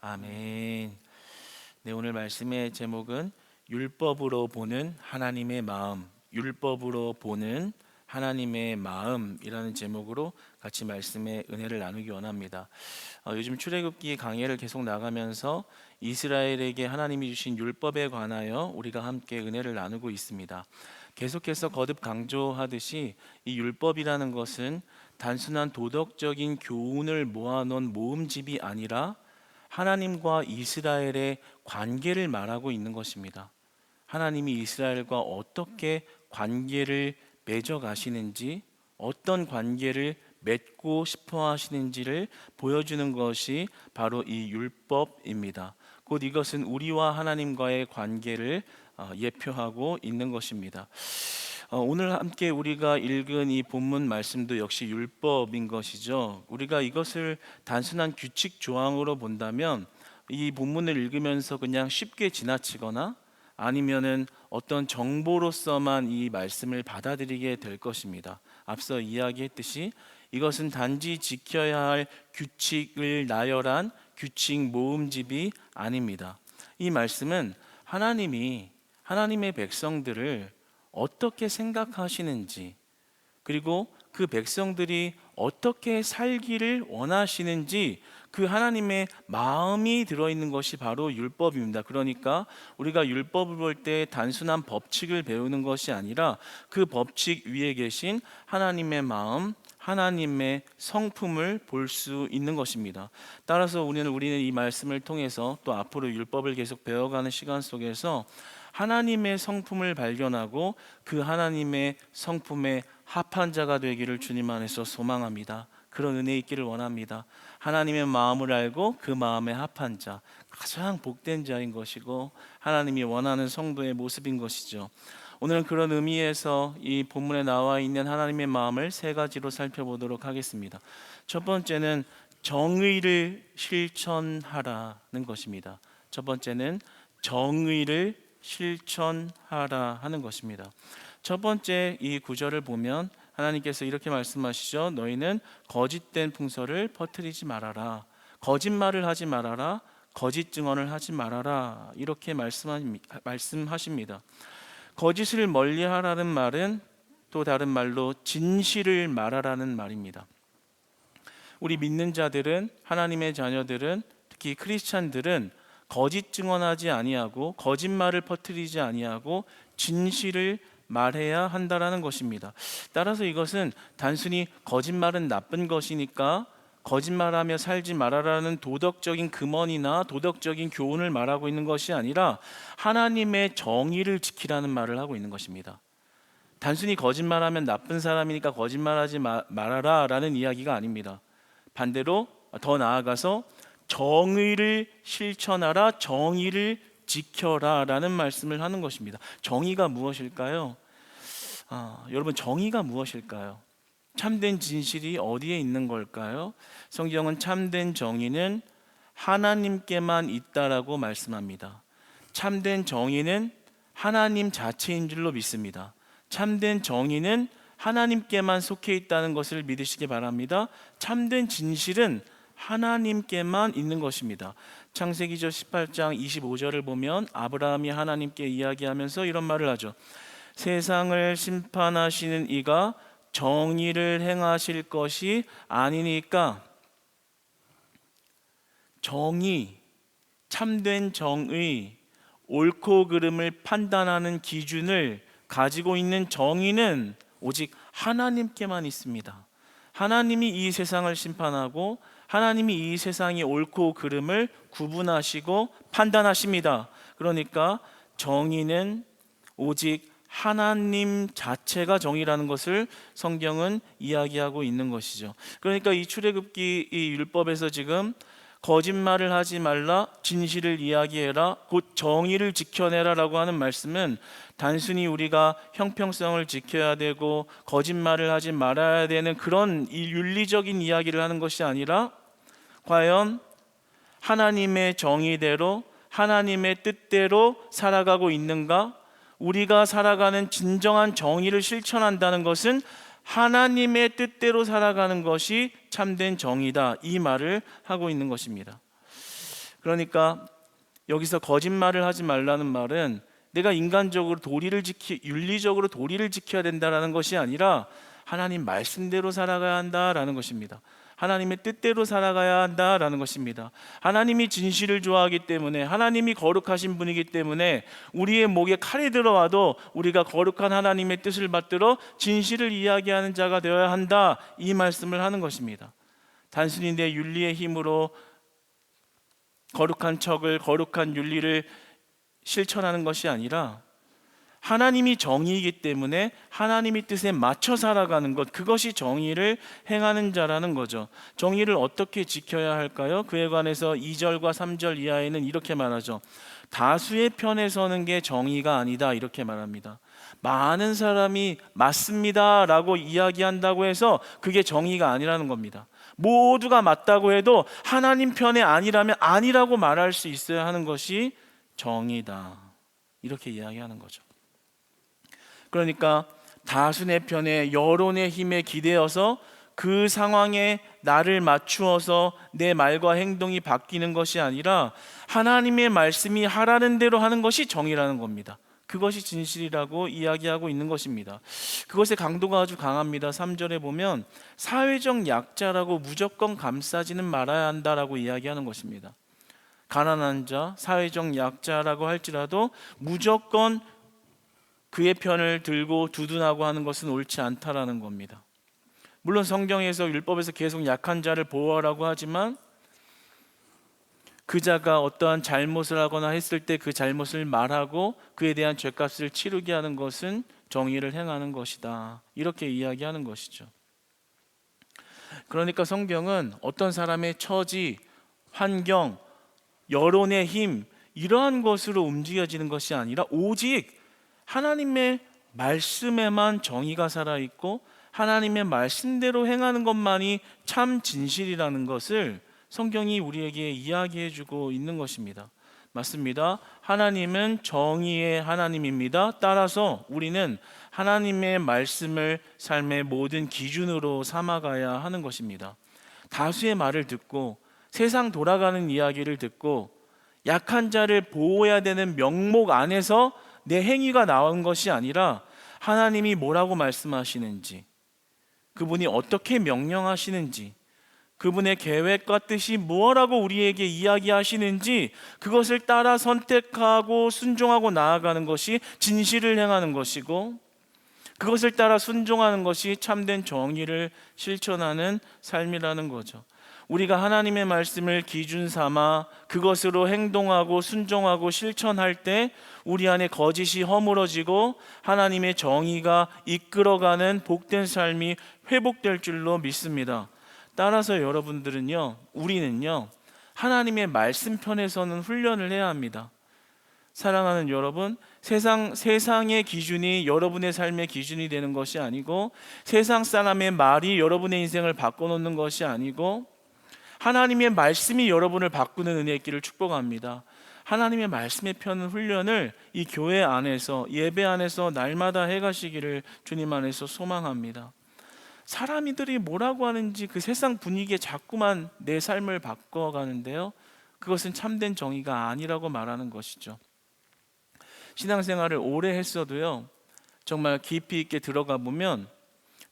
아멘. 네, 오늘 말씀의 제목은 율법으로 보는 하나님의 마음, 율법으로 보는 하나님의 마음이라는 제목으로 같이 말씀의 은혜를 나누기 원합니다. 요즘 출애굽기 강해를 계속 나가면서 이스라엘에게 하나님이 주신 율법에 관하여 우리가 함께 은혜를 나누고 있습니다. 계속해서 거듭 강조하듯이 이 율법이라는 것은 단순한 도덕적인 교훈을 모아놓은 모음집이 아니라 하나님과 이스라엘의 관계를 말하고 있는 것입니다. 하나님이 이스라엘과 어떻게 관계를 맺어 가시는지, 어떤 관계를 맺고 싶어 하시는지를 보여주는 것이 바로 이 율법입니다. 곧 이것은 우리와 하나님과의 관계를 예표하고 있는 것입니다. 오늘 함께 우리가 읽은 이 본문 말씀도 역시 율법인 것이죠. 우리가 이것을 단순한 규칙 조항으로 본다면 이 본문을 읽으면서 그냥 쉽게 지나치거나 아니면은 어떤 정보로서만 이 말씀을 받아들이게 될 것입니다. 앞서 이야기했듯이 이것은 단지 지켜야 할 규칙을 나열한 규칙 모음집이 아닙니다. 이 말씀은 하나님의 백성들을 어떻게 생각하시는지, 그리고 그 백성들이 어떻게 살기를 원하시는지 그 하나님의 마음이 들어있는 것이 바로 율법입니다. 그러니까 우리가 율법을 볼 때 단순한 법칙을 배우는 것이 아니라 그 법칙 위에 계신 하나님의 마음, 하나님의 성품을 볼 수 있는 것입니다. 따라서 우리는 이 말씀을 통해서 또 앞으로 율법을 계속 배워가는 시간 속에서 하나님의 성품을 발견하고 그 하나님의 성품에 합한 자가 되기를 주님 안에서 소망합니다. 그런 은혜 있기를 원합니다. 하나님의 마음을 알고 그 마음에 합한 자, 가장 복된 자인 것이고 하나님이 원하는 성도의 모습인 것이죠. 오늘은 그런 의미에서 이 본문에 나와 있는 하나님의 마음을 세 가지로 살펴보도록 하겠습니다. 첫 번째는 정의를 실천하라는 것입니다. 첫 번째는 정의를 실천하라 하는 것입니다. 첫 번째 이 구절을 보면 하나님께서 이렇게 말씀하시죠. 너희는 거짓된 풍설을 퍼뜨리지 말아라. 거짓말을 하지 말아라. 거짓 증언을 하지 말아라. 이렇게 말씀하십니다. 거짓을 멀리하라는 말은 또 다른 말로 진실을 말하라는 말입니다. 우리 믿는 자들은, 하나님의 자녀들은, 특히 크리스찬들은 거짓 증언하지 아니하고 거짓말을 퍼뜨리지 아니하고 진실을 말해야 한다라는 것입니다. 따라서 이것은 단순히 거짓말은 나쁜 것이니까 거짓말하며 살지 말아라는 도덕적인 금언이나 도덕적인 교훈을 말하고 있는 것이 아니라 하나님의 정의를 지키라는 말을 하고 있는 것입니다. 단순히 거짓말하면 나쁜 사람이니까 거짓말하지 말아라 라는 이야기가 아닙니다. 반대로 더 나아가서 정의를 실천하라, 정의를 지켜라 라는 말씀을 하는 것입니다. 정의가 무엇일까요? 여러분, 정의가 무엇일까요? 참된 진실이 어디에 있는 걸까요? 성경은 참된 정의는 하나님께만 있다라고 말씀합니다. 참된 정의는 하나님 자체인 줄로 믿습니다. 참된 정의는 하나님께만 속해 있다는 것을 믿으시기 바랍니다. 참된 진실은 하나님께만 있는 것입니다. 창세기죠 18장 25절을 보면 아브라함이 하나님께 이야기하면서 이런 말을 하죠. 세상을 심판하시는 이가 정의를 행하실 것이 아니니까. 정의, 참된 정의, 옳고 그름을 판단하는 기준을 가지고 있는 정의는 오직 하나님께만 있습니다. 하나님이 이 세상을 심판하고 하나님이 이 세상의 옳고 그름을 구분하시고 판단하십니다. 그러니까 정의는 오직 하나님 자체가 정의라는 것을 성경은 이야기하고 있는 것이죠. 그러니까 이 출애굽기 이 율법에서 지금 거짓말을 하지 말라, 진실을 이야기해라, 곧 정의를 지켜내라 라고 하는 말씀은 단순히 우리가 형평성을 지켜야 되고 거짓말을 하지 말아야 되는 그런 이 윤리적인 이야기를 하는 것이 아니라 과연 하나님의 정의대로 하나님의 뜻대로 살아가고 있는가? 우리가 살아가는 진정한 정의를 실천한다는 것은 하나님의 뜻대로 살아가는 것이 참된 정의다, 이 말을 하고 있는 것입니다. 그러니까 여기서 거짓말을 하지 말라는 말은 내가 인간적으로 윤리적으로 도리를 지켜야 된다라는 것이 아니라 하나님 말씀대로 살아가야 한다라는 것입니다. 하나님의 뜻대로 살아가야 한다라는 것입니다. 하나님이 진실을 좋아하기 때문에, 하나님이 거룩하신 분이기 때문에 우리의 목에 칼이 들어와도 우리가 거룩한 하나님의 뜻을 받들어 진실을 이야기하는 자가 되어야 한다, 이 말씀을 하는 것입니다. 단순히 내 윤리의 힘으로 거룩한 척을, 거룩한 윤리를 실천하는 것이 아니라 하나님이 정의이기 때문에 하나님의 뜻에 맞춰 살아가는 것, 그것이 정의를 행하는 자라는 거죠. 정의를 어떻게 지켜야 할까요? 그에 관해서 2절과 3절 이하에는 이렇게 말하죠. 다수의 편에 서는 게 정의가 아니다, 이렇게 말합니다. 많은 사람이 맞습니다 라고 이야기한다고 해서 그게 정의가 아니라는 겁니다. 모두가 맞다고 해도 하나님 편에 아니라면 아니라고 말할 수 있어야 하는 것이 정의다, 이렇게 이야기하는 거죠. 그러니까 다수의 편에, 여론의 힘에 기대어서 그 상황에 나를 맞추어서 내 말과 행동이 바뀌는 것이 아니라 하나님의 말씀이 하라는 대로 하는 것이 정의라는 겁니다. 그것이 진실이라고 이야기하고 있는 것입니다. 그것의 강도가 아주 강합니다. 3절에 보면 사회적 약자라고 무조건 감싸지는 말아야 한다라고 이야기하는 것입니다. 가난한 자, 사회적 약자라고 할지라도 무조건 그의 편을 들고 두둔하고 하는 것은 옳지 않다라는 겁니다. 물론 성경에서, 율법에서 계속 약한 자를 보호하라고 하지만 그 자가 어떠한 잘못을 하거나 했을 때 그 잘못을 말하고 그에 대한 죄값을 치르게 하는 것은 정의를 행하는 것이다, 이렇게 이야기하는 것이죠. 그러니까 성경은 어떤 사람의 처지, 환경, 여론의 힘, 이러한 것으로 움직여지는 것이 아니라 오직 하나님의 말씀에만 정의가 살아있고 하나님의 말씀대로 행하는 것만이 참 진실이라는 것을 성경이 우리에게 이야기해 주고 있는 것입니다. 맞습니다. 하나님은 정의의 하나님입니다. 따라서 우리는 하나님의 말씀을 삶의 모든 기준으로 삼아가야 하는 것입니다. 다수의 말을 듣고 세상 돌아가는 이야기를 듣고 약한 자를 보호해야 되는 명목 안에서 내 행위가 나온 것이 아니라 하나님이 뭐라고 말씀하시는지, 그분이 어떻게 명령하시는지, 그분의 계획과 뜻이 무엇라고 우리에게 이야기하시는지 그것을 따라 선택하고 순종하고 나아가는 것이 진실을 행하는 것이고, 그것을 따라 순종하는 것이 참된 정의를 실천하는 삶이라는 거죠. 우리가 하나님의 말씀을 기준 삼아 그것으로 행동하고 순종하고 실천할 때 우리 안에 거짓이 허물어지고 하나님의 정의가 이끌어가는 복된 삶이 회복될 줄로 믿습니다. 따라서 여러분들은요, 우리는요, 하나님의 말씀 편에서는 훈련을 해야 합니다. 사랑하는 여러분, 세상의 기준이 여러분의 삶의 기준이 되는 것이 아니고, 세상 사람의 말이 여러분의 인생을 바꿔놓는 것이 아니고, 하나님의 말씀이 여러분을 바꾸는 은혜의 길을 축복합니다. 하나님의 말씀에 펴는 훈련을 이 교회 안에서, 예배 안에서 날마다 해가시기를 주님 안에서 소망합니다. 사람들이 뭐라고 하는지 그 세상 분위기에 자꾸만 내 삶을 바꿔가는데요, 그것은 참된 정의가 아니라고 말하는 것이죠. 신앙생활을 오래 했어도요, 정말 깊이 있게 들어가 보면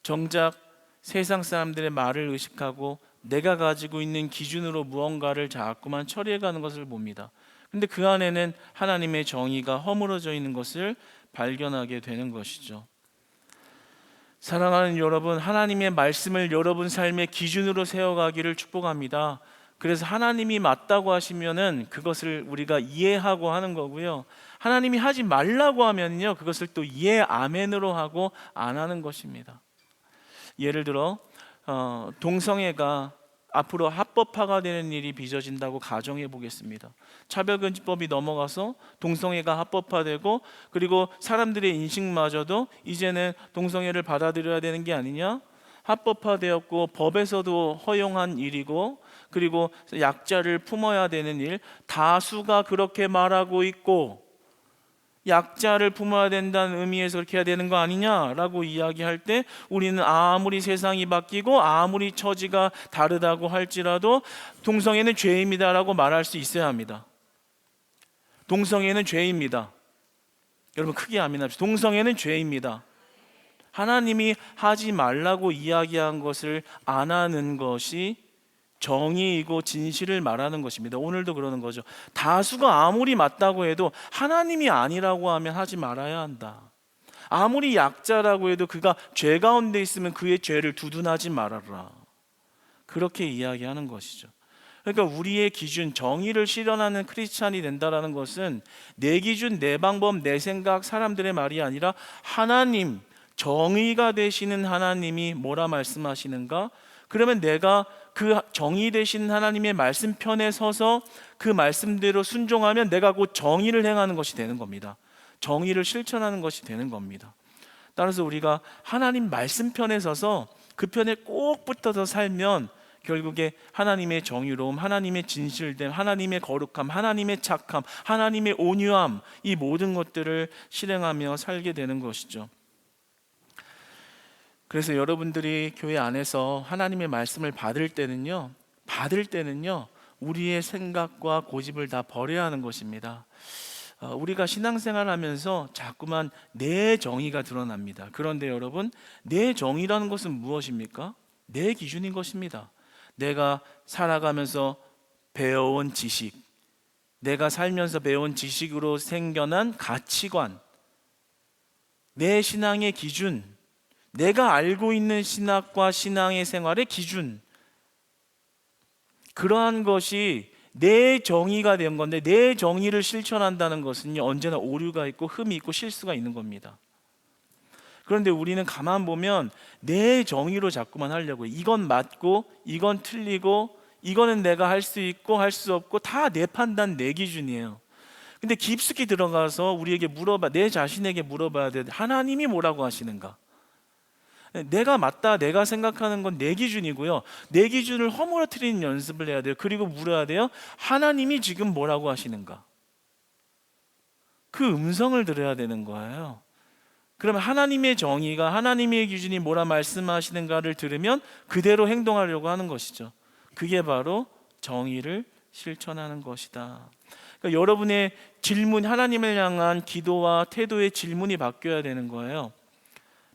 정작 세상 사람들의 말을 의식하고 내가 가지고 있는 기준으로 무언가를 자꾸만 처리해가는 것을 봅니다. 근데 그 안에는 하나님의 정의가 허물어져 있는 것을 발견하게 되는 것이죠. 사랑하는 여러분, 하나님의 말씀을 여러분 삶의 기준으로 세워가기를 축복합니다. 그래서 하나님이 맞다고 하시면은 그것을 우리가 이해하고 하는 거고요, 하나님이 하지 말라고 하면요, 그것을 또 이해 아멘으로 하고 안 하는 것입니다. 예를 들어 동성애가 앞으로 합법화가 되는 일이 빚어진다고 가정해 보겠습니다. 차별금지법이 넘어가서 동성애가 합법화되고, 그리고 사람들의 인식마저도 이제는 동성애를 받아들여야 되는 게 아니냐, 합법화되었고 법에서도 허용한 일이고, 그리고 약자를 품어야 되는 일, 다수가 그렇게 말하고 있고 약자를 품어야 된다는 의미에서 그렇게 해야 되는 거 아니냐라고 이야기할 때 우리는 아무리 세상이 바뀌고 아무리 처지가 다르다고 할지라도 동성애는 죄입니다라고 말할 수 있어야 합니다. 동성애는 죄입니다. 여러분 크게 아멘합시다. 동성애는 죄입니다. 하나님이 하지 말라고 이야기한 것을 안 하는 것이 정의이고 진실을 말하는 것입니다. 오늘도 그러는 거죠. 다수가 아무리 맞다고 해도 하나님이 아니라고 하면 하지 말아야 한다. 아무리 약자라고 해도 그가 죄 가운데 있으면 그의 죄를 두둔하지 말아라. 그렇게 이야기하는 것이죠. 그러니까 우리의 기준, 정의를 실현하는 크리스찬이 된다는 것은 내 기준, 내 방법, 내 생각, 사람들의 말이 아니라 하나님, 정의가 되시는 하나님이 뭐라 말씀하시는가? 그러면 내가 그 정의 되신 하나님의 말씀편에 서서 그 말씀대로 순종하면 내가 곧 정의를 행하는 것이 되는 겁니다. 정의를 실천하는 것이 되는 겁니다. 따라서 우리가 하나님 말씀편에 서서 그 편에 꼭 붙어서 살면 결국에 하나님의 정의로움, 하나님의 진실됨, 하나님의 거룩함, 하나님의 착함, 하나님의 온유함, 이 모든 것들을 실행하며 살게 되는 것이죠. 그래서 여러분들이 교회 안에서 하나님의 말씀을 받을 때는요 우리의 생각과 고집을 다 버려야 하는 것입니다. 우리가 신앙생활하면서 자꾸만 내 정의가 드러납니다. 그런데 여러분, 내 정의라는 것은 무엇입니까? 내 기준인 것입니다. 내가 살아가면서 배워온 지식, 내가 살면서 배운 지식으로 생겨난 가치관, 내 신앙의 기준, 내가 알고 있는 신학과 신앙의 생활의 기준, 그러한 것이 내 정의가 된 건데, 내 정의를 실천한다는 것은 언제나 오류가 있고 흠이 있고 실수가 있는 겁니다. 그런데 우리는 가만 보면 내 정의로 자꾸만 하려고 해요. 이건 맞고 이건 틀리고 이거는 내가 할 수 있고 할 수 없고 다 내 판단, 내 기준이에요. 근데 깊숙이 들어가서 우리에게 내 자신에게 물어봐야 돼. 하나님이 뭐라고 하시는가? 내가 맞다, 내가 생각하는 건 내 기준이고요. 내 기준을 허물어뜨리는 연습을 해야 돼요. 그리고 물어야 돼요. 하나님이 지금 뭐라고 하시는가? 그 음성을 들어야 되는 거예요. 그러면 하나님의 정의가, 하나님의 기준이 뭐라 말씀하시는가를 들으면 그대로 행동하려고 하는 것이죠. 그게 바로 정의를 실천하는 것이다. 그러니까 여러분의 질문, 하나님을 향한 기도와 태도의 질문이 바뀌어야 되는 거예요.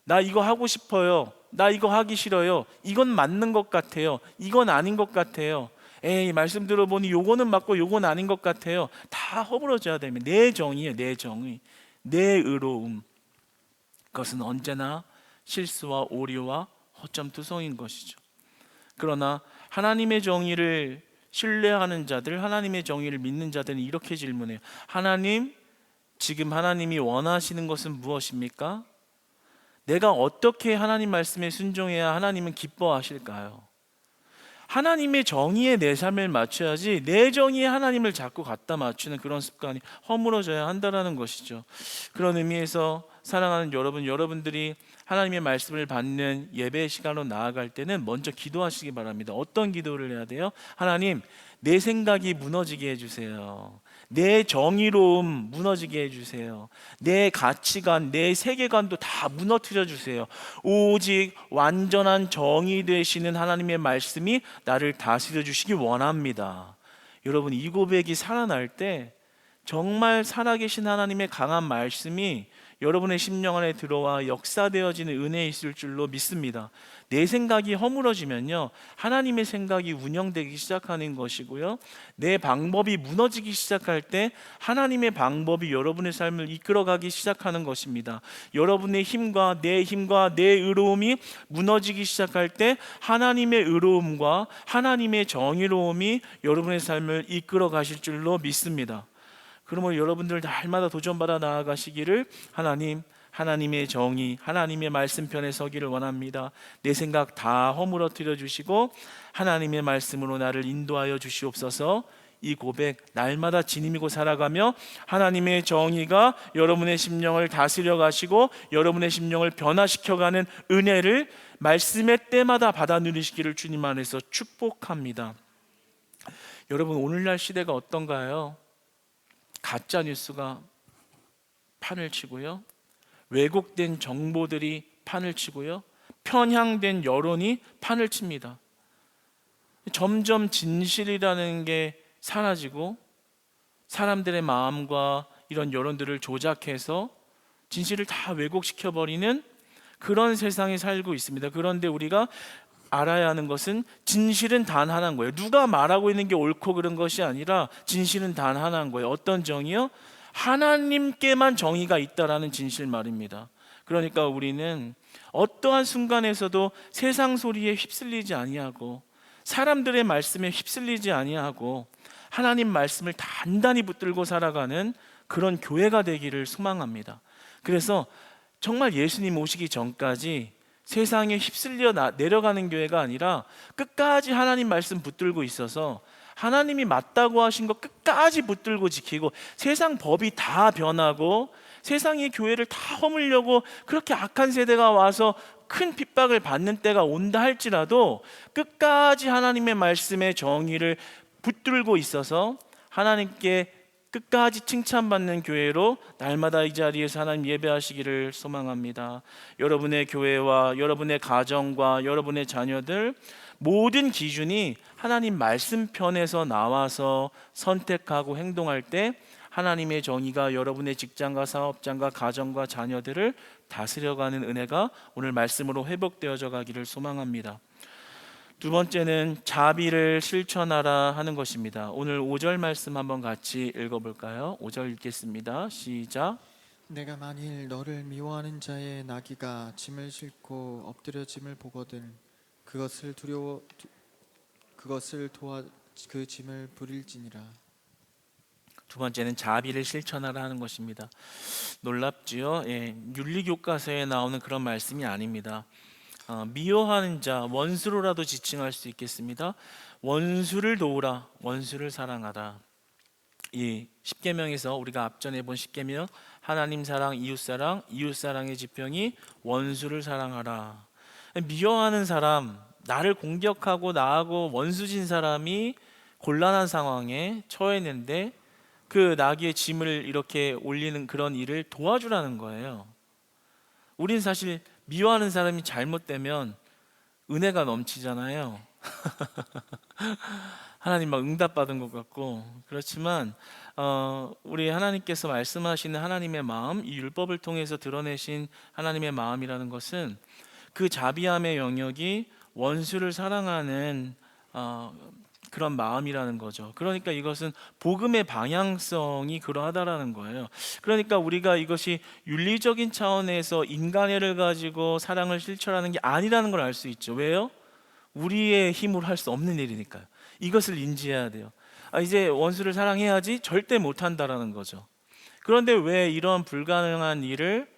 나 이거 하고 싶어요. 나 이거 하기 싫어요. 이건 맞는 것 같아요. 이건 아닌 것 같아요. 에이, 말씀 들어보니 요거는 맞고 요건 아닌 것 같아요. 다 허물어져야 됩니다. 내 정의예요. 내 정의, 내 의로움. 그것은 언제나 실수와 오류와 허점투성인 것이죠. 그러나 하나님의 정의를 신뢰하는 자들, 하나님의 정의를 믿는 자들은 이렇게 질문해요. 하나님, 지금 하나님이 원하시는 것은 무엇입니까? 내가 어떻게 하나님 말씀에 순종해야 하나님은 기뻐하실까요? 하나님의 정의에 내 삶을 맞춰야지 내 정의에 하나님을 자꾸 갖다 맞추는 그런 습관이 허물어져야 한다는 것이죠. 그런 의미에서 사랑하는 여러분, 여러분들이 하나님의 말씀을 받는 예배 시간으로 나아갈 때는 먼저 기도하시기 바랍니다. 어떤 기도를 해야 돼요? 하나님, 내 생각이 무너지게 해주세요. 내 정의로움 무너지게 해주세요. 내 가치관, 내 세계관도 다 무너뜨려 주세요. 오직 완전한 정의 되시는 하나님의 말씀이 나를 다스려 주시기 원합니다. 여러분, 이 고백이 살아날 때 정말 살아계신 하나님의 강한 말씀이 여러분의 심령 안에 들어와 역사되어지는 은혜에 있을 줄로 믿습니다. 내 생각이 허물어지면요, 하나님의 생각이 운영되기 시작하는 것이고요, 내 방법이 무너지기 시작할 때 하나님의 방법이 여러분의 삶을 이끌어가기 시작하는 것입니다. 여러분의 힘과 내 의로움이 무너지기 시작할 때 하나님의 의로움과 하나님의 정의로움이 여러분의 삶을 이끌어 가실 줄로 믿습니다. 그러므로 여러분들 날마다 도전받아 나아가시기를 하나님의 정의, 하나님의 말씀편에 서기를 원합니다. 내 생각 다 허물어뜨려 주시고 하나님의 말씀으로 나를 인도하여 주시옵소서. 이 고백 날마다 지니미고 살아가며 하나님의 정의가 여러분의 심령을 다스려 가시고 여러분의 심령을 변화시켜가는 은혜를 말씀의 때마다 받아 누리시기를 주님 안에서 축복합니다. 여러분, 오늘날 시대가 어떤가요? 가짜 뉴스가 판을 치고요, 왜곡된 정보들이 판을 치고요, 편향된 여론이 판을 칩니다. 점점 진실이라는 게 사라지고 사람들의 마음과 이런 여론들을 조작해서 진실을 다 왜곡시켜 버리는 그런 세상에 살고 있습니다. 그런데 우리가 알아야 하는 것은 진실은 단 하나인 거예요. 누가 말하고 있는 게 옳고 그런 것이 아니라 진실은 단 하나인 거예요. 어떤 정의요? 하나님께만 정의가 있다라는 진실 말입니다. 그러니까 우리는 어떠한 순간에서도 세상 소리에 휩쓸리지 아니하고 사람들의 말씀에 휩쓸리지 아니하고 하나님 말씀을 단단히 붙들고 살아가는 그런 교회가 되기를 소망합니다. 그래서 정말 예수님 오시기 전까지 세상에 휩쓸려 내려가는 교회가 아니라 끝까지 하나님 말씀 붙들고 있어서 하나님이 맞다고 하신 것 끝까지 붙들고 지키고, 세상 법이 다 변하고 세상이 교회를 다 허물려고 그렇게 악한 세대가 와서 큰 핍박을 받는 때가 온다 할지라도 끝까지 하나님의 말씀의 정의를 붙들고 있어서 하나님께 끝까지 칭찬받는 교회로 날마다 이 자리에서 하나님 예배하시기를 소망합니다. 여러분의 교회와 여러분의 가정과 여러분의 자녀들 모든 기준이 하나님 말씀편에서 나와서 선택하고 행동할 때 하나님의 정의가 여러분의 직장과 사업장과 가정과 자녀들을 다스려가는 은혜가 오늘 말씀으로 회복되어져 가기를 소망합니다. 두 번째는 자비를 실천하라 하는 것입니다. 오늘 5절 말씀 한번 같이 읽어볼까요? 5절 읽겠습니다. 시작. 내가 만일 너를 미워하는 자의 나귀가 짐을 싣고 엎드려짐을 보거든 그것을 도와 그 짐을 부릴지니라. 두 번째는 자비를 실천하라 하는 것입니다. 놀랍지요? 윤리교과서에 나오는 그런 말씀이 아닙니다. 미워하는 자, 원수로라도 지칭할 수 있겠습니다. 원수를 도우라, 원수를 사랑하라. 이 십계명에서 우리가 앞전에 본 십계명, 하나님 사랑, 이웃 사랑, 이웃 사랑의 지평이 원수를 사랑하라. 미워하는 사람, 나를 공격하고 나하고 원수진 사람이 곤란한 상황에 처했는데 그 나귀의 짐을 이렇게 올리는 그런 일을 도와주라는 거예요. 우린 사실 미워하는 사람이 잘못되면 은혜가 넘치잖아요. 하나님 막 응답받은 것 같고. 그렇지만 우리 하나님께서 말씀하시는 하나님의 마음, 이 율법을 통해서 드러내신 하나님의 마음이라는 것은 그 자비함의 영역이 원수를 사랑하는 그런 마음이라는 거죠. 그러니까 이것은 복음의 방향성이 그러하다라는 거예요. 그러니까 우리가 이것이 윤리적인 차원에서 인간애를 가지고 사랑을 실천하는 게 아니라는 걸 알 수 있죠. 왜요? 우리의 힘으로 할 수 없는 일이니까요. 이것을 인지해야 돼요. 이제 원수를 사랑해야지, 절대 못한다라는 거죠. 그런데 왜 이런 불가능한 일을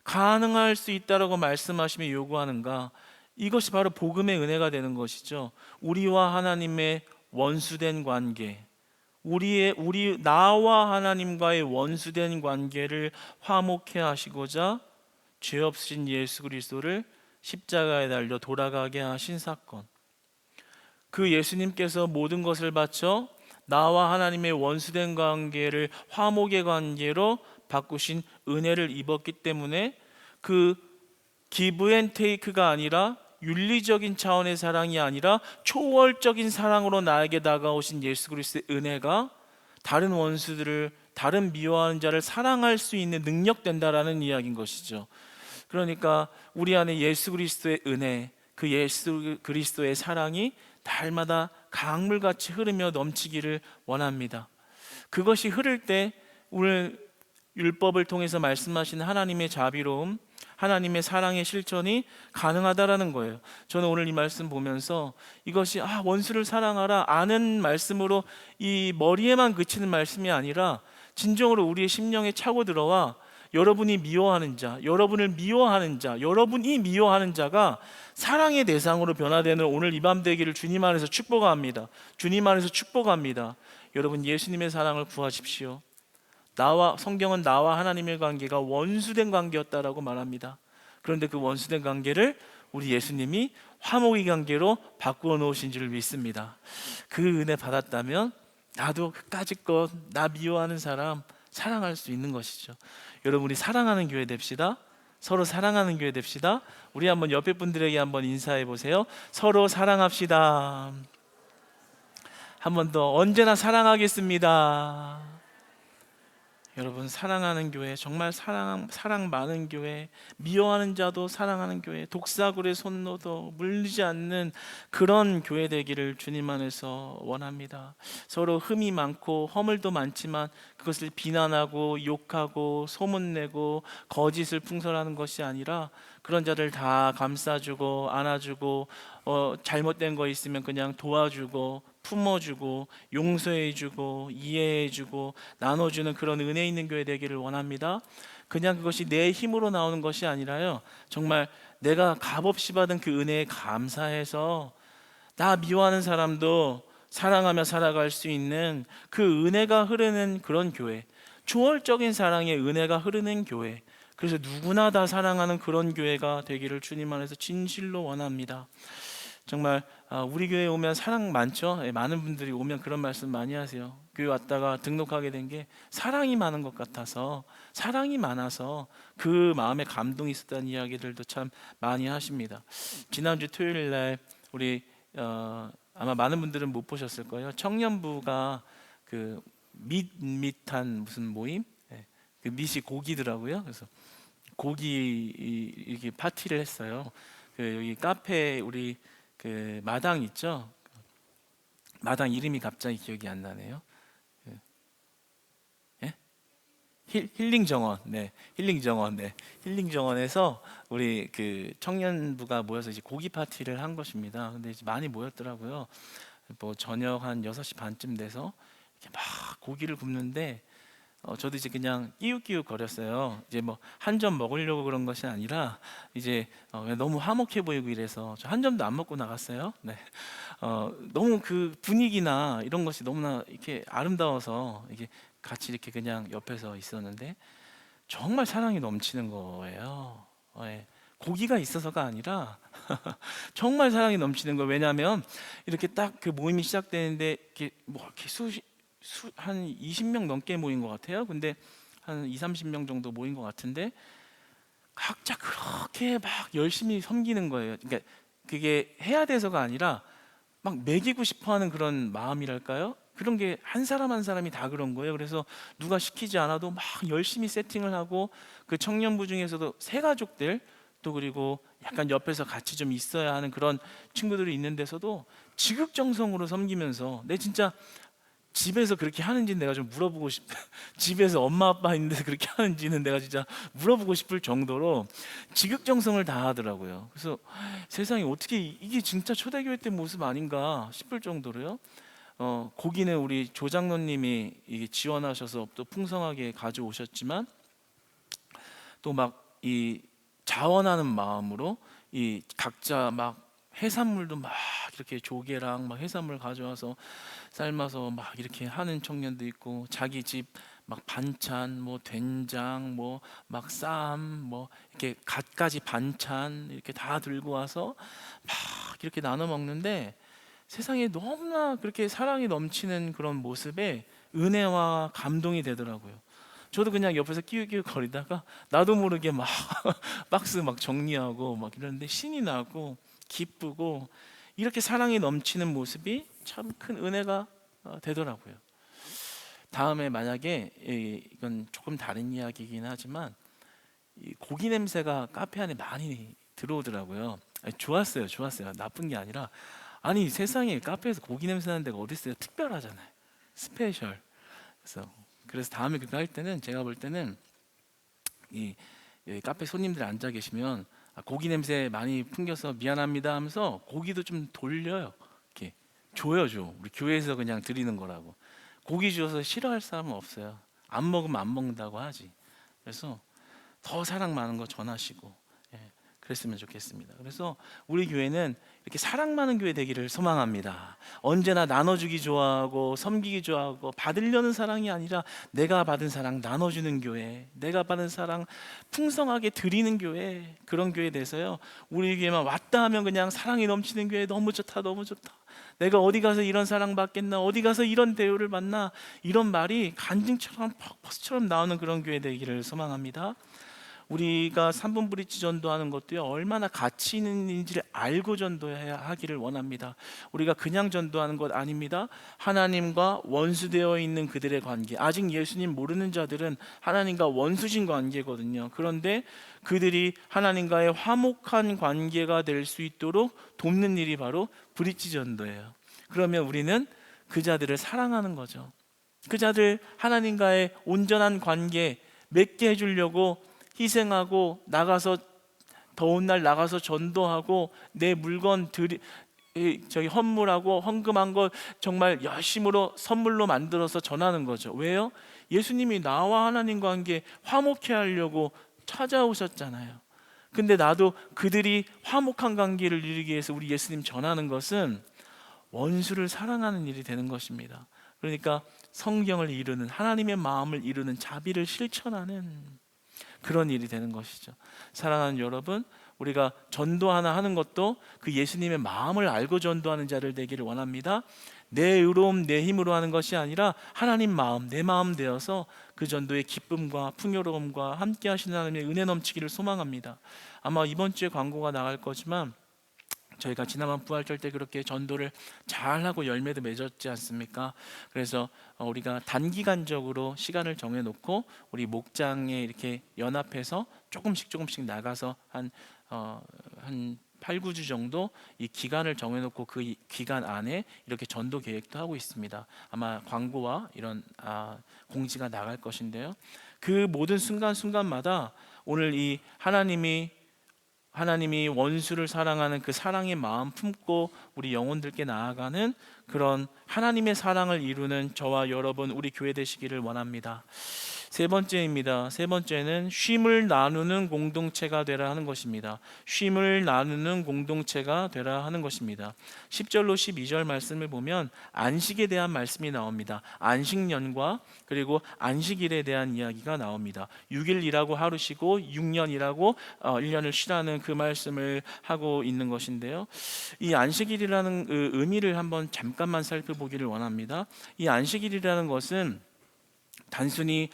가능할 수 있다라고 말씀하시며 요구하는가? 이것이 바로 복음의 은혜가 되는 것이죠. 우리와 하나님의 원수된 관계, 나와 하나님과의 원수된 관계를 화목해 하시고자 죄 없으신 예수 그리스도를 십자가에 달려 돌아가게 하신 사건. 그 예수님께서 모든 것을 바쳐 나와 하나님의 원수된 관계를 화목의 관계로 바꾸신 은혜를 입었기 때문에 그 기브 앤 테이크가 아니라 윤리적인 차원의 사랑이 아니라 초월적인 사랑으로 나에게 다가오신 예수 그리스도의 은혜가 다른 원수들을, 다른 미워하는 자를 사랑할 수 있는 능력 된다라는 이야기인 것이죠. 그러니까 우리 안에 예수 그리스도의 은혜, 그 예수 그리스도의 사랑이 날마다 강물같이 흐르며 넘치기를 원합니다. 그것이 흐를 때 오늘 율법을 통해서 말씀하시는 하나님의 자비로움, 하나님의 사랑의 실천이 가능하다라는 거예요. 저는 오늘 이 말씀 보면서 이것이 원수를 사랑하라 아는 말씀으로 이 머리에만 그치는 말씀이 아니라 진정으로 우리의 심령에 차고 들어와 여러분이 미워하는 자, 여러분을 미워하는 자, 여러분이 미워하는 자가 사랑의 대상으로 변화되는 오늘 이 밤 되기를 주님 안에서 축복합니다. 주님 안에서 축복합니다. 여러분 예수님의 사랑을 구하십시오. 성경은 나와 하나님의 관계가 원수된 관계였다라고 말합니다. 그런데 그 원수된 관계를 우리 예수님이 화목의 관계로 바꾸어 놓으신 줄 믿습니다. 그 은혜 받았다면 나도 그까짓 것, 나 미워하는 사람 사랑할 수 있는 것이죠. 여러분, 우리 사랑하는 교회 됩시다. 서로 사랑하는 교회 됩시다. 우리 한번 옆에 분들에게 한번 인사해 보세요. 서로 사랑합시다. 한 번 더, 언제나 사랑하겠습니다. 여러분, 사랑하는 교회, 정말 사랑 많은 교회, 미워하는 자도 사랑하는 교회, 독사굴의 손노도 물리지 않는 그런 교회 되기를 주님 안에서 원합니다. 서로 흠이 많고 허물도 많지만 그것을 비난하고 욕하고 소문내고 거짓을 풍설하는 것이 아니라 그런 자들 다 감싸주고 안아주고, 잘못된 거 있으면 그냥 도와주고 품어주고 용서해주고 이해해주고 나눠주는 그런 은혜 있는 교회 되기를 원합니다. 그냥 그것이 내 힘으로 나오는 것이 아니라요, 정말 내가 값없이 받은 그 은혜에 감사해서 나 미워하는 사람도 사랑하며 살아갈 수 있는 그 은혜가 흐르는 그런 교회, 초월적인 사랑의 은혜가 흐르는 교회, 그래서 누구나 다 사랑하는 그런 교회가 되기를 주님 안에서 진실로 원합니다. 정말 우리 교회에 오면 사랑 많죠. 예, 많은 분들이 오면 그런 말씀 많이 하세요. 교회 왔다가 등록하게 된 게 사랑이 많은 것 같아서, 사랑이 많아서 그 마음에 감동이 있었다는 이야기들도 참 많이 하십니다. 지난주 토요일 날 우리 아마 많은 분들은 못 보셨을 거예요. 청년부가 그 밋밋한 무슨 모임, 예, 그 밑이 고기더라고요. 그래서 고기 이렇게 파티를 했어요. 그 여기 카페 우리 그 마당 있죠? 마당 이름이 갑자기 기억이 안 나네요. 예? 힐링 정원. 네. 힐링 정원. 네. 힐링 정원에서 우리 그 청년부가 모여서 이제 고기 파티를 한 것입니다. 근데 이제 많이 모였더라고요. 뭐 저녁 한 6시 반쯤 돼서 이렇게 막 고기를 굽는데, 저도 이제 그냥 끼웃끼웃 거렸어요. 이제 뭐 한 점 먹으려고 그런 것이 아니라 이제 너무 화목해 보이고 이래서 저 한 점도 안 먹고 나갔어요. 네. 너무 그 분위기나 이런 것이 너무나 이렇게 아름다워서 이게 같이 이렇게 그냥 옆에서 있었는데 정말 사랑이 넘치는 거예요. 예. 고기가 있어서가 아니라 정말 사랑이 넘치는 거예요. 왜냐하면 이렇게 딱 그 모임이 시작되는데 이렇게 뭐 이렇게 한 20명 넘게 모인 것 같아요. 근데 한 2, 30명 정도 모인 것 같은데 각자 그렇게 막 열심히 섬기는 거예요. 그러니까 그게 해야 돼서가 아니라 막 먹이고 싶어하는 그런 마음이랄까요? 그런 게 한 사람 한 사람이 다 그런 거예요. 그래서 누가 시키지 않아도 막 열심히 세팅을 하고, 그 청년부 중에서도 새 가족들 또 그리고 약간 옆에서 같이 좀 있어야 하는 그런 친구들이 있는 데서도 지극정성으로 섬기면서, 내 진짜 집에서 그렇게 하는지는 내가 좀 물어보고 싶 집에서 엄마 아빠 있는데 그렇게 하는지는 내가 진짜 물어보고 싶을 정도로 지극정성을 다하더라고요. 그래서 세상에 어떻게 이게 진짜 초대교회 때 모습 아닌가 싶을 정도로요. 고기는 우리 조장로님이 이게 지원하셔서 또 풍성하게 가져오셨지만, 또 막 이 자원하는 마음으로 이 각자 막 해산물도 막 이렇게 조개랑 막 해산물 가져와서 삶아서 막 이렇게 하는 청년도 있고, 자기 집 막 반찬 뭐 된장 뭐 막 쌈 뭐 이렇게 갖가지 반찬 이렇게 다 들고 와서 막 이렇게 나눠 먹는데, 세상에 너무나 그렇게 사랑이 넘치는 그런 모습에 은혜와 감동이 되더라고요. 저도 그냥 옆에서 끼우끼우 거리다가 나도 모르게 막 박스 막 정리하고 막 이러는데 신이 나고 기쁘고, 이렇게 사랑이 넘치는 모습이 참 큰 은혜가 되더라고요. 다음에 만약에 이건 조금 다른 이야기이긴 하지만 이 고기 냄새가 카페 안에 많이 들어오더라고요. 아니, 좋았어요, 좋았어요. 나쁜 게 아니라, 아니 세상에 카페에서 고기 냄새 나는 데가 어디 있어요? 특별하잖아요. 스페셜. 그래서 다음에 그거 할 때는 제가 볼 때는 이 여기 카페 손님들 앉아 계시면 고기 냄새 많이 풍겨서 미안합니다 하면서 고기도 좀 돌려요. 이렇게 줘요. 우리 교회에서 그냥 드리는 거라고. 고기 줘서 싫어할 사람은 없어요. 안 먹으면 안 먹는다고 하지. 그래서 더 사랑 많은 거 전하시고, 예. 그랬으면 좋겠습니다. 그래서 우리 교회는 이렇게 사랑 많은 교회 되기를 소망합니다. 언제나 나눠주기 좋아하고 섬기기 좋아하고 받으려는 사랑이 아니라 내가 받은 사랑 나눠주는 교회, 내가 받은 사랑 풍성하게 드리는 교회, 그런 교회 돼서요, 우리 교회만 왔다 하면 그냥 사랑이 넘치는 교회, 너무 좋다 너무 좋다, 내가 어디 가서 이런 사랑 받겠나, 어디 가서 이런 대우를 받나, 이런 말이 간증처럼 퍽퍽처럼 나오는 그런 교회 되기를 소망합니다. 우리가 3분 브릿지 전도하는 것도요, 얼마나 가치 있는 일인지를 알고 전도해야 하기를 원합니다. 우리가 그냥 전도하는 것 아닙니다. 하나님과 원수되어 있는 그들의 관계, 아직 예수님 모르는 자들은 하나님과 원수진 관계거든요. 그런데 그들이 하나님과의 화목한 관계가 될 수 있도록 돕는 일이 바로 브릿지 전도예요. 그러면 우리는 그 자들을 사랑하는 거죠. 그 자들 하나님과의 온전한 관계 맺게 해주려고 희생하고, 나가서 더운 날 나가서 전도하고, 내 물건 헌물하고 헌금한 거 정말 열심으로 선물로 만들어서 전하는 거죠. 왜요? 예수님이 나와 하나님 관계 화목해 하려고 찾아오셨잖아요. 근데 나도 그들이 화목한 관계를 이루기 위해서 우리 예수님 전하는 것은 원수를 사랑하는 일이 되는 것입니다. 그러니까 성경을 이루는, 하나님의 마음을 이루는, 자비를 실천하는 그런 일이 되는 것이죠. 사랑하는 여러분, 우리가 전도 하나 하는 것도 그 예수님의 마음을 알고 전도하는 자를 되기를 원합니다. 내 의로움, 내 힘으로 하는 것이 아니라 하나님 마음, 내 마음 되어서 그 전도의 기쁨과 풍요로움과 함께 하시는 하나님의 은혜 넘치기를 소망합니다. 아마 이번 주에 광고가 나갈 거지만, 저희가 지난번 부활절 때 그렇게 전도를 잘하고 열매도 맺었지 않습니까? 그래서 우리가 단기간적으로 시간을 정해놓고 우리 목장에 이렇게 연합해서 조금씩 나가서 한 8, 9주 정도 이 기간을 정해놓고 그 기간 안에 이렇게 전도 계획도 하고 있습니다. 아마 광고와 이런 공지가 나갈 것인데요, 그 모든 순간순간마다 오늘 이 하나님이 원수를 사랑하는 그 사랑의 마음 품고 우리 영혼들께 나아가는 그런 하나님의 사랑을 이루는 저와 여러분, 우리 교회 되시기를 원합니다. 세 번째입니다. 세 번째는 쉼을 나누는 공동체가 되라 하는 것입니다. 쉼을 나누는 공동체가 되라 하는 것입니다. 10절로 12절 말씀을 보면 안식에 대한 말씀이 나옵니다. 안식년과 그리고 안식일에 대한 이야기가 나옵니다. 6일 일하고 하루 쉬고 6년 일하고 1년을 쉬라는 그 말씀을 하고 있는 것인데요, 이 안식일이라는 그 의미를 한번 잠깐만 살펴보기를 원합니다. 이 안식일이라는 것은 단순히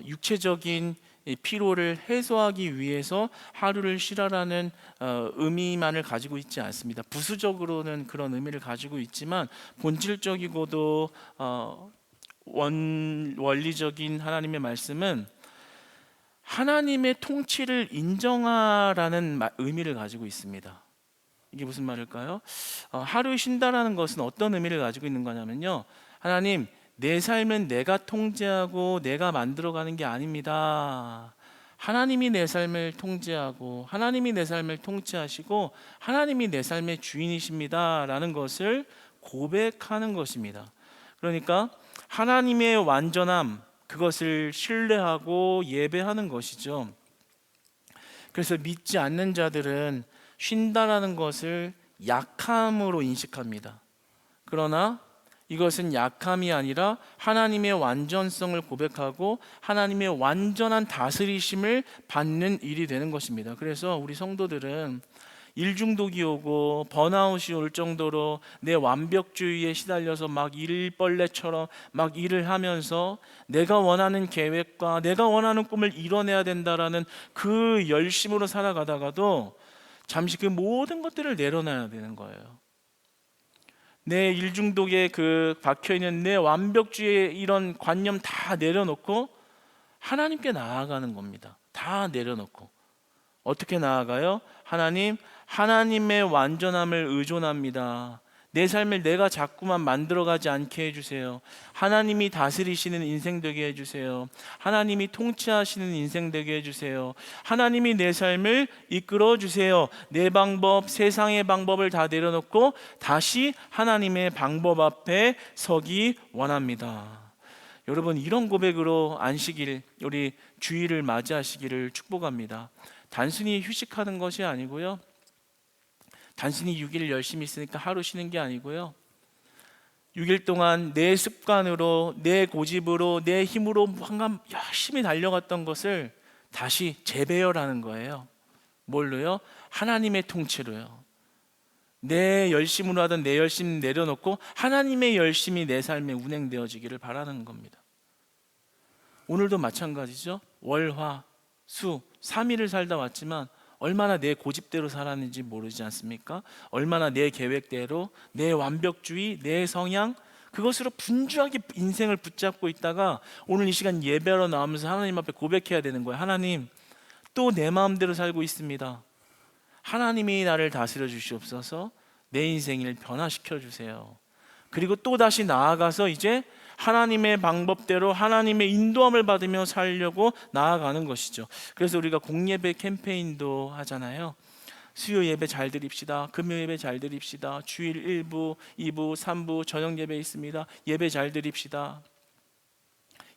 육체적인 피로를 해소하기 위해서 하루를 쉬라라는 의미만을 가지고 있지 않습니다. 부수적으로는 그런 의미를 가지고 있지만, 본질적이고도 원리적인 하나님의 말씀은 하나님의 통치를 인정하라는 의미를 가지고 있습니다. 이게 무슨 말일까요? 하루 쉰다라는 것은 어떤 의미를 가지고 있는 거냐면요, 하나님, 내 삶은 내가 통제하고 내가 만들어가는 게 아닙니다. 하나님이 내 삶을 통제하고 하나님이 내 삶을 통치하시고 하나님이 내 삶의 주인이십니다 라는 것을 고백하는 것입니다. 그러니까 하나님의 완전함, 그것을 신뢰하고 예배하는 것이죠. 그래서 믿지 않는 자들은 쉰다라는 것을 약함으로 인식합니다. 그러나 이것은 약함이 아니라 하나님의 완전성을 고백하고 하나님의 완전한 다스리심을 받는 일이 되는 것입니다. 그래서 우리 성도들은 일중독이 오고 번아웃이 올 정도로 내 완벽주의에 시달려서 막 일벌레처럼 막 일을 하면서 내가 원하는 계획과 내가 원하는 꿈을 이뤄내야 된다라는 그 열심으로 살아가다가도 잠시 그 모든 것들을 내려놔야 되는 거예요. 내 일중독에 그 박혀있는 내 완벽주의의 이런 관념 다 내려놓고 하나님께 나아가는 겁니다. 다 내려놓고. 어떻게 나아가요? 하나님의 완전함을 의존합니다. 내 삶을 내가 자꾸만 만들어가지 않게 해주세요. 하나님이 다스리시는 인생 되게 해주세요. 하나님이 통치하시는 인생 되게 해주세요. 하나님이 내 삶을 이끌어 주세요. 내 방법, 세상의 방법을 다 내려놓고 다시 하나님의 방법 앞에 서기 원합니다. 여러분, 이런 고백으로 안식일, 우리 주일을 맞이하시기를 축복합니다. 단순히 휴식하는 것이 아니고요. 단순히 6일 열심히 있으니까 하루 쉬는 게 아니고요. 6일 동안 내 습관으로, 내 고집으로, 내 힘으로 한간 열심히 달려갔던 것을 다시 재배열하는 거예요. 뭘로요? 하나님의 통치로요. 내 열심으로 하던 내 열심 내려놓고 하나님의 열심이 내 삶에 운행되어지기를 바라는 겁니다. 오늘도 마찬가지죠. 월, 화, 수 3일을 살다 왔지만 얼마나 내 고집대로 살았는지 모르지 않습니까? 얼마나 내 계획대로, 내 완벽주의, 내 성향, 그것으로 분주하게 인생을 붙잡고 있다가 오늘 이 시간 예배로 나오면서 하나님 앞에 고백해야 되는 거예요. 하나님, 또 내 마음대로 살고 있습니다. 하나님이 나를 다스려 주시옵소서. 내 인생을 변화시켜 주세요. 그리고 또 다시 나아가서 이제 하나님의 방법대로 하나님의 인도함을 받으며 살려고 나아가는 것이죠. 그래서 우리가 공예배 캠페인도 하잖아요. 수요 예배 잘 드립시다. 금요 예배 잘 드립시다. 주일 1부, 2부, 3부 저녁 예배 있습니다. 예배 잘 드립시다.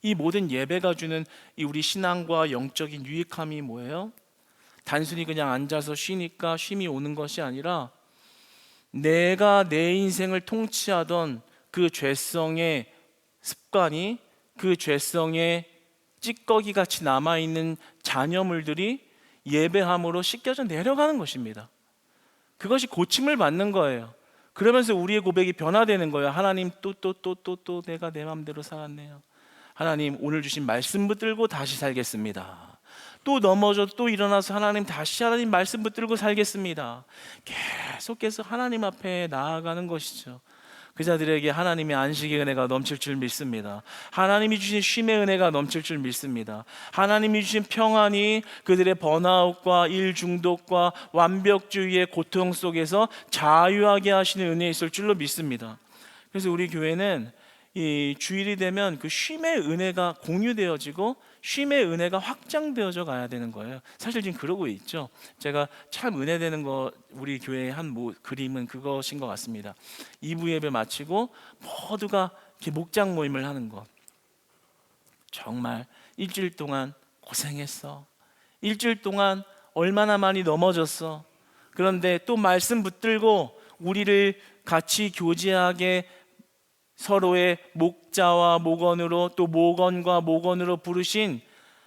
이 모든 예배가 주는 이 우리 신앙과 영적인 유익함이 뭐예요? 단순히 그냥 앉아서 쉬니까 쉼이 오는 것이 아니라 내가 내 인생을 통치하던 그 죄성의 습관이, 그 죄성의 찌꺼기 같이 남아있는 잔여물들이 예배함으로 씻겨져 내려가는 것입니다. 그것이 고침을 받는 거예요. 그러면서 우리의 고백이 변화되는 거예요. 하나님, 또 내가 내 마음대로 살았네요. 하나님, 오늘 주신 말씀 붙들고 다시 살겠습니다. 또 넘어져 또 일어나서 하나님, 다시 하나님 말씀 붙들고 살겠습니다. 계속해서 하나님 앞에 나아가는 것이죠. 그 자들에게 하나님의 안식의 은혜가 넘칠 줄 믿습니다. 하나님이 주신 쉼의 은혜가 넘칠 줄 믿습니다. 하나님이 주신 평안이 그들의 번아웃과 일 중독과 완벽주의의 고통 속에서 자유하게 하시는 은혜 있을 줄로 믿습니다. 그래서 우리 교회는 이 주일이 되면 그 쉼의 은혜가 공유되어지고 쉼의 은혜가 확장되어져 가야 되는 거예요. 사실 지금 그러고 있죠. 제가 참 은혜되는 거 우리 교회의 한 그림은 그것인 것 같습니다. 2부 예배 마치고 모두가 이렇게 목장 모임을 하는 것. 정말 일주일 동안 고생했어. 일주일 동안 얼마나 많이 넘어졌어. 그런데 또 말씀 붙들고 우리를 같이 교제하게 서로의 목자와 목원으로 또 목원과 목원으로 부르신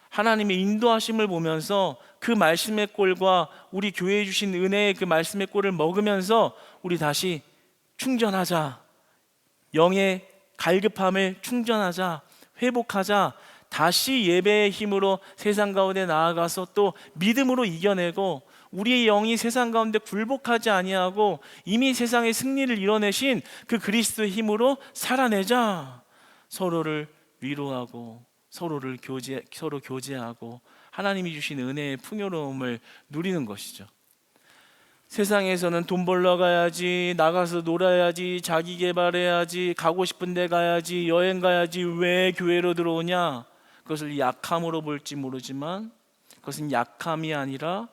하나님의 인도하심을 보면서 그 말씀의 꼴과 우리 교회에 주신 은혜의 그 말씀의 꼴을 먹으면서 우리 다시 충전하자. 영의 갈급함을 충전하자. 회복하자. 다시 예배의 힘으로 세상 가운데 나아가서 또 믿음으로 이겨내고 우리의 영이 세상 가운데 굴복하지 아니하고 이미 세상의 승리를 이뤄내신 그 그리스도의 힘으로 살아내자. 서로를 위로하고 서로 교제하고 하나님이 주신 은혜의 풍요로움을 누리는 것이죠. 세상에서는 돈 벌러 가야지, 나가서 놀아야지, 자기 개발해야지, 가고 싶은 데 가야지, 여행 가야지, 왜 교회로 들어오냐? 그것을 약함으로 볼지 모르지만 그것은 약함이 아니라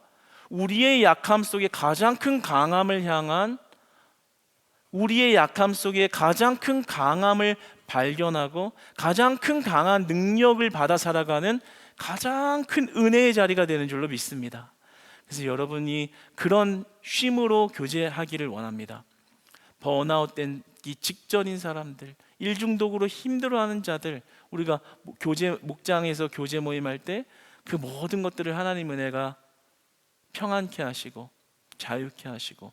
우리의 약함 속에 가장 큰 강함을 향한, 우리의 약함 속에 가장 큰 강함을 발견하고 가장 큰 강한 능력을 받아 살아가는 가장 큰 은혜의 자리가 되는 줄로 믿습니다. 그래서 여러분이 그런 쉼으로 교제하기를 원합니다. 번아웃 되기 직전인 사람들, 일중독으로 힘들어하는 자들, 우리가 목장에서 교제 모임할 때 그 모든 것들을 하나님 은혜가 평안케 하시고 자유케 하시고,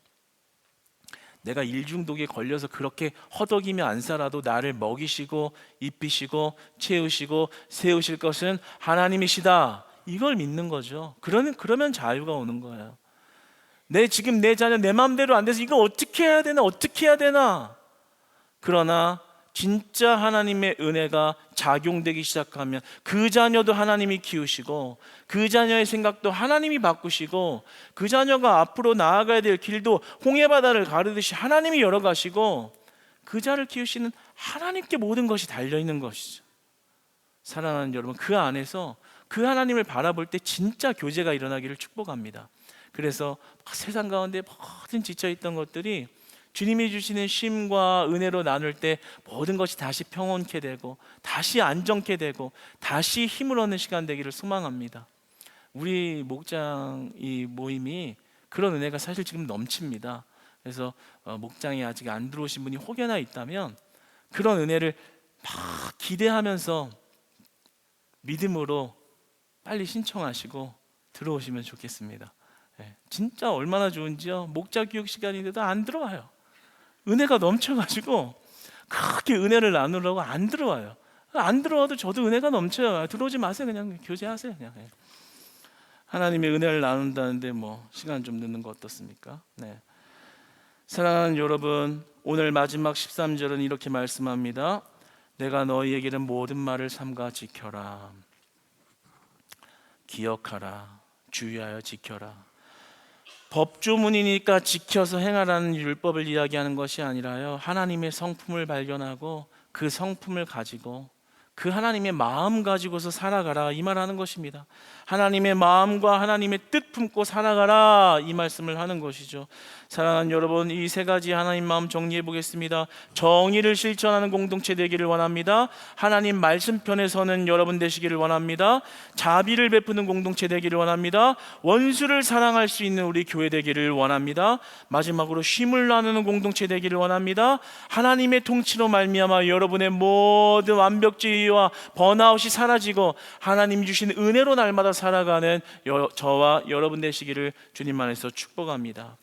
내가 일중독에 걸려서 그렇게 허덕이며 안 살아도 나를 먹이시고 입히시고 채우시고 세우실 것은 하나님이시다, 이걸 믿는 거죠. 그러면 자유가 오는 거예요. 지금 내 자녀 내 마음대로 안 돼서 이거 어떻게 해야 되나. 그러나 진짜 하나님의 은혜가 작용되기 시작하면 그 자녀도 하나님이 키우시고 그 자녀의 생각도 하나님이 바꾸시고 그 자녀가 앞으로 나아가야 될 길도 홍해바다를 가르듯이 하나님이 열어가시고 그 자를 키우시는 하나님께 모든 것이 달려있는 것이죠. 사랑하는 여러분, 그 안에서 그 하나님을 바라볼 때 진짜 교제가 일어나기를 축복합니다. 그래서 세상 가운데 모든 지쳐있던 것들이 주님이 주시는 쉼과 은혜로 나눌 때 모든 것이 다시 평온케 되고 다시 안정케 되고 다시 힘을 얻는 시간 되기를 소망합니다. 우리 목장 이 모임이 그런 은혜가 사실 지금 넘칩니다. 그래서 목장에 아직 안 들어오신 분이 혹여나 있다면 그런 은혜를 막 기대하면서 믿음으로 빨리 신청하시고 들어오시면 좋겠습니다. 진짜 얼마나 좋은지요. 목자 교육 시간인데도 안 들어와요. 은혜가 넘쳐가지고 그렇게 은혜를 나누려고 안 들어와요. 안 들어와도 저도 은혜가 넘쳐요. 들어오지 마세요. 그냥 교제하세요. 그냥. 하나님의 은혜를 나눈다는데 뭐 시간 좀 늦는 거 어떻습니까? 네. 사랑하는 여러분, 오늘 마지막 13절은 이렇게 말씀합니다. 내가 너희에게는 모든 말을 삼가 지켜라. 기억하라. 주의하여 지켜라. 법조문이니까 지켜서 행하라는 율법을 이야기하는 것이 아니라요, 하나님의 성품을 발견하고 그 성품을 가지고 그 하나님의 마음 가지고서 살아가라, 이 말하는 것입니다. 하나님의 마음과 하나님의 뜻 품고 살아가라, 이 말씀을 하는 것이죠. 사랑하는 여러분, 이 세 가지 하나님 마음 정리해 보겠습니다. 정의를 실천하는 공동체 되기를 원합니다. 하나님 말씀편에 서는 여러분 되시기를 원합니다. 자비를 베푸는 공동체 되기를 원합니다. 원수를 사랑할 수 있는 우리 교회 되기를 원합니다. 마지막으로 쉼을 나누는 공동체 되기를 원합니다. 하나님의 통치로 말미암아 여러분의 모든 완벽주의와 번아웃이 사라지고 하나님 주신 은혜로 날마다 살아가는 저와 여러분 되시기를 주님 안에서 축복합니다.